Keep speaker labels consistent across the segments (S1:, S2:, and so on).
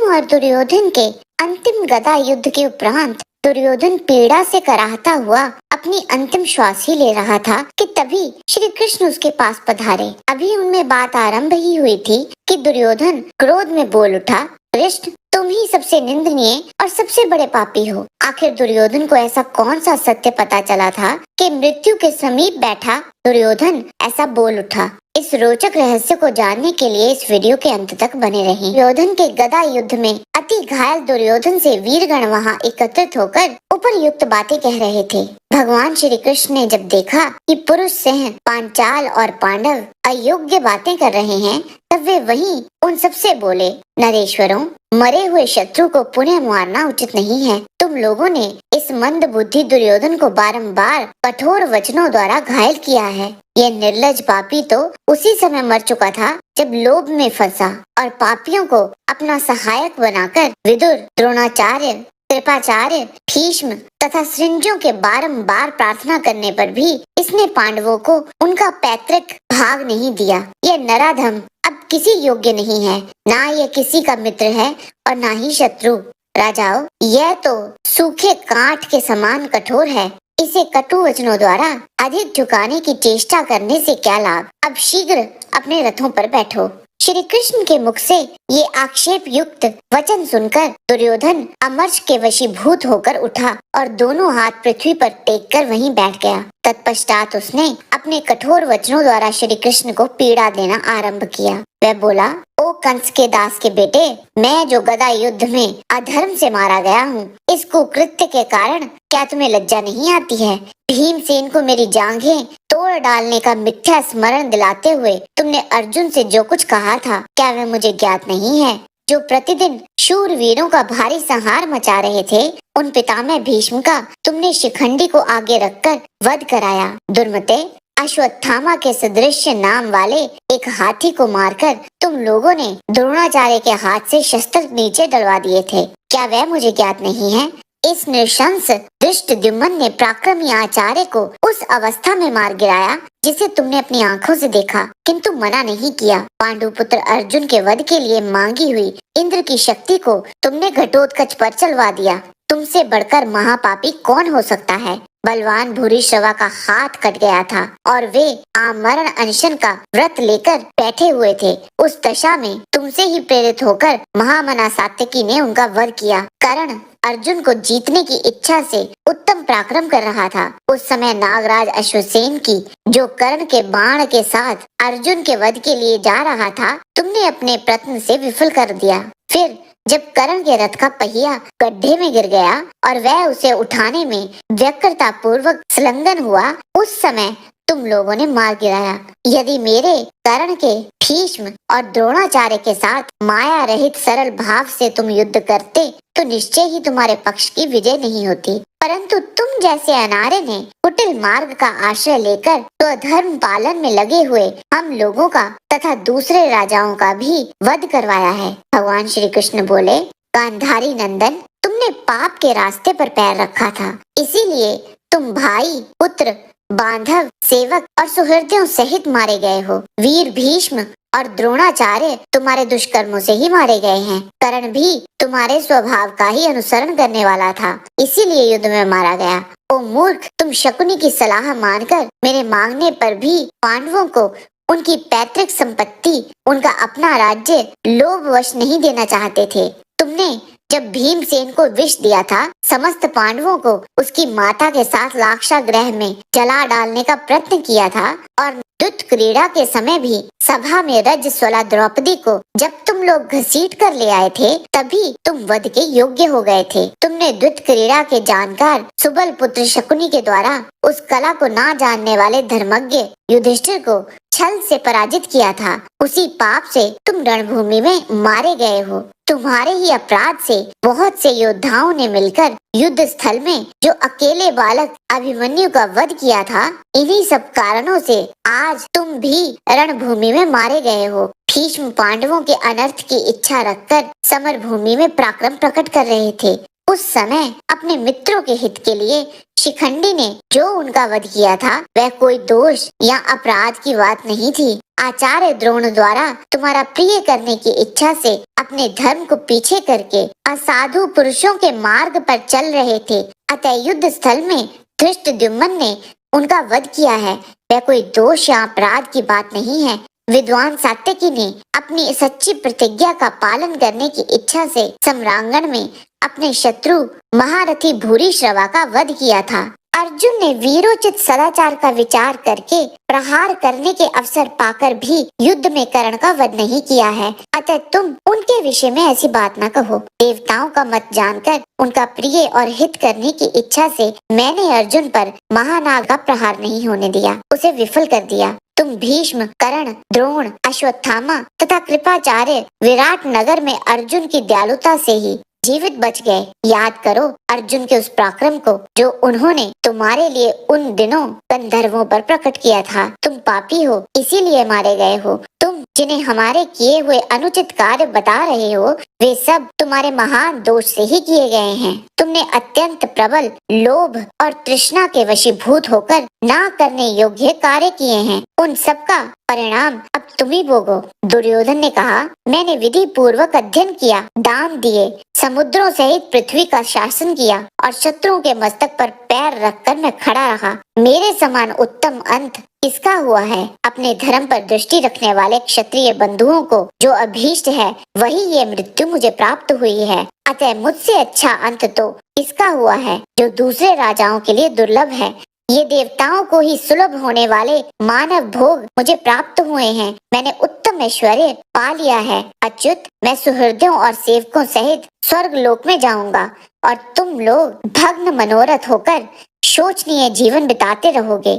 S1: भीम और दुर्योधन के अंतिम गदा युद्ध के उपरांत दुर्योधन पीड़ा से कराहता हुआ अपनी अंतिम श्वास ही ले रहा था कि तभी श्री कृष्ण उसके पास पधारे। अभी उनमें बात आरंभ ही हुई थी कि दुर्योधन क्रोध में बोल उठा, कृष्ण, तुम ही सबसे निंदनीय और सबसे बड़े पापी हो। आखिर दुर्योधन को ऐसा कौन सा सत्य पता चला था कि मृत्यु के समीप बैठा दुर्योधन ऐसा बोल उठा। इस रोचक रहस्य को जानने के लिए इस वीडियो के अंत तक बने रहें। दुर्योधन के गदा युद्ध में अति घायल दुर्योधन से वीरगण वहां एकत्रित होकर उपरयुक्त बातें कह रहे थे। भगवान श्री कृष्ण ने जब देखा कि पुरुष सिंह, पांचाल और पांडव अयोग्य बातें कर रहे हैं, तब वे वहीं उन सबसे बोले, नरेश्वरों, मरे हुए शत्रु को पुनः मारना उचित नहीं है। तुम लोगों ने इस मंद बुद्धि दुर्योधन को बारंबार कठोर वचनों द्वारा घायल किया है। यह निर्लज पापी तो उसी समय मर चुका था जब लोभ में फंसा और पापियों को अपना सहायक बनाकर विदुर, द्रोणाचार्य, कृपाचार्य, भीष्म तथा सृंजों के बारंबार प्रार्थना करने पर भी इसने पांडवों को उनका पैतृक भाग नहीं दिया। यह नराधम अब किसी योग्य नहीं है, ना यह किसी का मित्र है और ना ही शत्रु। राजाओं, यह तो सूखे कांट के समान कठोर है। इसे कटु वचनों द्वारा अधिक झुकाने की चेष्टा करने से क्या लाभ। अब शीघ्र अपने रथों पर बैठो। श्री कृष्ण के मुख से ये आक्षेप युक्त वचन सुनकर दुर्योधन अमर्ष के वशीभूत होकर उठा और दोनों हाथ पृथ्वी पर टेक कर वहीं बैठ गया। तत्पश्चात उसने अपने कठोर वचनों द्वारा श्री कृष्ण को पीड़ा देना आरंभ किया। वह बोला, ओ कंस के दास के बेटे, मैं जो गदा युद्ध में अधर्म से मारा गया हूँ, इस कुकृत्य के कारण क्या तुम्हें लज्जा नहीं आती है? भीमसेन को मेरी जांघें तोड़ डालने का मिथ्या स्मरण दिलाते हुए तुमने अर्जुन से जो कुछ कहा था, क्या वह मुझे ज्ञात नहीं है? जो प्रतिदिन शूर वीरों का भारी संहार मचा रहे थे, उन पितामह भीष्म का तुमने शिखंडी को आगे रखकर वध कराया। दुर्मते, अश्वत्थामा के सदृश नाम वाले एक हाथी को मारकर तुम लोगों ने द्रोणाचार्य के हाथ से शस्त्र नीचे डलवा दिए थे। क्या वह मुझे ज्ञात नहीं है? इस नृशंस धृष्टद्युम्न ने पराक्रमी आचार्य को उस अवस्था में मार गिराया जिसे तुमने अपनी आंखों से देखा, किंतु मना नहीं किया। पांडुपुत्र अर्जुन के वध के लिए मांगी हुई इंद्र की शक्ति को तुमने घटोत्कच पर चलवा दिया। तुमसे बढ़कर महापापी कौन हो सकता है? बलवान भूरिश्रवा का हाथ कट गया था और वे आमरण अनशन का व्रत लेकर बैठे हुए थे। उस दशा में तुमसे ही प्रेरित होकर महामना सात्यकी ने उनका वध किया। कर्ण अर्जुन को जीतने की इच्छा से उत्तम पराक्रम कर रहा था। उस समय नागराज अश्वसेन की जो कर्ण के बाण के साथ अर्जुन के वध के लिए जा रहा था, तुमने अपने प्रयत्न से विफल कर दिया। फिर जब कर्ण के रथ का पहिया गड्ढे में गिर गया और वह उसे उठाने में व्यग्रता पूर्वक संलग्न हुआ, उस समय तुम लोगों ने मार गिराया। यदि मेरे कर्ण के भीष्म और द्रोणाचार्य के साथ माया रहित सरल भाव से तुम युद्ध करते तो निश्चय ही तुम्हारे पक्ष की विजय नहीं होती, परंतु तुम जैसे अनार्य ने कुटिल मार्ग का आश्रय लेकर तो धर्म पालन में लगे हुए हम लोगों का तथा दूसरे राजाओं का भी वध करवाया है। भगवान श्री कृष्ण बोले, गांधारी नंदन, तुमने पाप के रास्ते पर पैर रखा था, इसीलिए तुम भाई, पुत्र, बांधव, सेवक और सुहृदों सहित मारे गए हो। वीर भीष्म और द्रोणाचार्य तुम्हारे दुष्कर्मों से ही मारे गए हैं। कर्ण भी तुम्हारे स्वभाव का ही अनुसरण करने वाला था, इसीलिए युद्ध में मारा गया। ओ मूर्ख, तुम शकुनी की सलाह मानकर मेरे मांगने पर भी पांडवों को उनकी पैतृक संपत्ति, उनका अपना राज्य लोभवश नहीं देना चाहते थे। तुमने जब भीमसेन को विष दिया था, समस्त पांडवों को उसकी माता के साथ लाक्षागृह में जला डालने का प्रयत्न किया था और युद्ध क्रीड़ा के समय भी सभा में रजस्वला द्रौपदी को जब तुम लोग घसीट कर ले आए थे, तभी तुम वध के योग्य हो गए थे। तुमने द्युत क्रीड़ा के जानकार सुबल पुत्र शकुनी के द्वारा उस कला को ना जानने वाले धर्मज्ञ युधिष्ठिर को छल से पराजित किया था। उसी पाप से तुम रणभूमि में मारे गए हो। तुम्हारे ही अपराध से बहुत से योद्धाओं ने मिलकर युद्ध स्थल में जो अकेले बालक अभिमन्यु का वध किया था, इन्हीं सब कारणों से आज तुम भी रणभूमि में मारे गए हो। भीष्म पांडवों के अनर्थ की इच्छा रखकर समर भूमि में पराक्रम प्रकट कर रहे थे। उस समय अपने मित्रों के हित के लिए शिखंडी ने जो उनका वध किया था, वह कोई दोष या अपराध की बात नहीं थी। आचार्य द्रोण द्वारा तुम्हारा प्रिय करने की इच्छा से अपने धर्म को पीछे करके असाधु पुरुषों के मार्ग पर चल रहे थे, अतः युद्ध स्थल में धृष्टद्युम्न ने उनका वध किया है। वह कोई दोष या अपराध की बात नहीं है। विद्वान सात्यकी ने अपनी सच्ची प्रतिज्ञा का पालन करने की इच्छा से सम्रांगण में अपने शत्रु महारथी भूरिश्रवा का वध किया था। अर्जुन ने वीरोचित सदाचार का विचार करके प्रहार करने के अवसर पाकर भी युद्ध में कर्ण का वध नहीं किया है, अतः तुम उनके विषय में ऐसी बात न कहो। देवताओं का मत जानकर उनका प्रिय और हित करने की इच्छा से मैंने अर्जुन पर महानाग का प्रहार नहीं होने दिया, उसे विफल कर दिया। तुम भीष्म, कर्ण, द्रोण, अश्वत्थामा तथा कृपाचार्य विराट नगर में अर्जुन की दयालुता से ही जीवित बच गए। याद करो अर्जुन के उस पराक्रम को जो उन्होंने तुम्हारे लिए उन दिनों गंधर्वों पर प्रकट किया था। तुम पापी हो, इसीलिए मारे गए हो। तुम जिन्हें हमारे किए हुए अनुचित कार्य बता रहे हो, वे सब तुम्हारे महान दोष से ही किए गए हैं। तुमने अत्यंत प्रबल लोभ और तृष्णा के वशीभूत होकर ना करने योग्य कार्य किए हैं। उन सब का परिणाम अब तुम ही भोगो। दुर्योधन ने कहा, मैंने विधि पूर्वक अध्ययन किया, दान दिए, समुद्रों सहित पृथ्वी का शासन किया और शत्रुओं के मस्तक पर पैर रखकर मैं खड़ा रहा। मेरे समान उत्तम अंत किसका हुआ है? अपने धर्म पर दृष्टि रखने वाले क्षत्रिय बंधुओं को जो अभीष्ट है, वही ये मृत्यु मुझे प्राप्त हुई है। अतः मुझसे अच्छा अंत तो किसका हुआ है जो दूसरे राजाओं के लिए दुर्लभ है। ये देवताओं को ही सुलभ होने वाले मानव भोग मुझे प्राप्त हुए हैं। मैंने उत्तम ऐश्वर्य पा लिया है। अच्युत, मैं सुहृदों और सेवकों सहित स्वर्ग लोक में जाऊंगा और तुम लोग भग्न मनोरथ होकर शोचनीय जीवन बिताते रहोगे।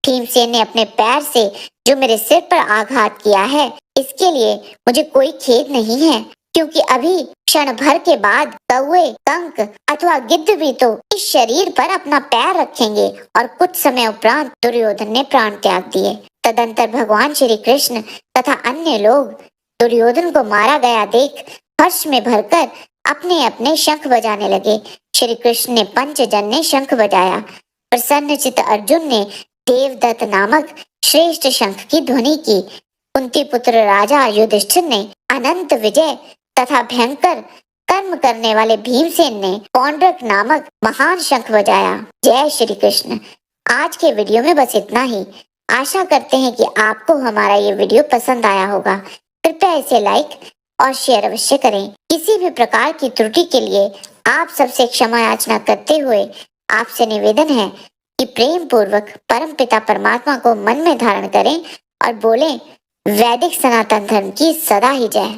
S1: भीमसेन ने अपने पैर से जो मेरे सिर पर आघात किया है, इसके लिए मुझे कोई खेद नहीं है, क्योंकि अभी क्षण भर के बाद कौवे, कंक अथवा गिद्ध भी तो इस शरीर पर अपना पैर रखेंगे। और कुछ समय उपरांत दुर्योधन ने प्राण त्याग दिए। तदंतर भगवान श्री कृष्ण तथा अन्य लोग दुर्योधन को मारा गया देख हर्ष में भरकर अपने अपने शंख बजाने लगे। श्री कृष्ण ने पंचजन्य शंख बजाया। प्रसन्नचित्त अर्जुन ने देवदत्त नामक श्रेष्ठ शंख की ध्वनि की। कुंती पुत्र राजा युधिष्ठिर ने अनंत विजय तथा भयंकर कर्म करने वाले भीमसेन ने पौंड्रक नामक महान शंख बजाया। जय श्री कृष्ण। आज के वीडियो में बस इतना ही। आशा करते हैं कि आपको हमारा ये वीडियो पसंद आया होगा। कृपया इसे लाइक और शेयर अवश्य करें। किसी भी प्रकार की त्रुटि के लिए आप सबसे क्षमा याचना करते हुए आपसे निवेदन है कि प्रेम पूर्वक परम पिता परमात्मा को मन में धारण करें और बोलें, वैदिक सनातन धर्म की सदा ही जय।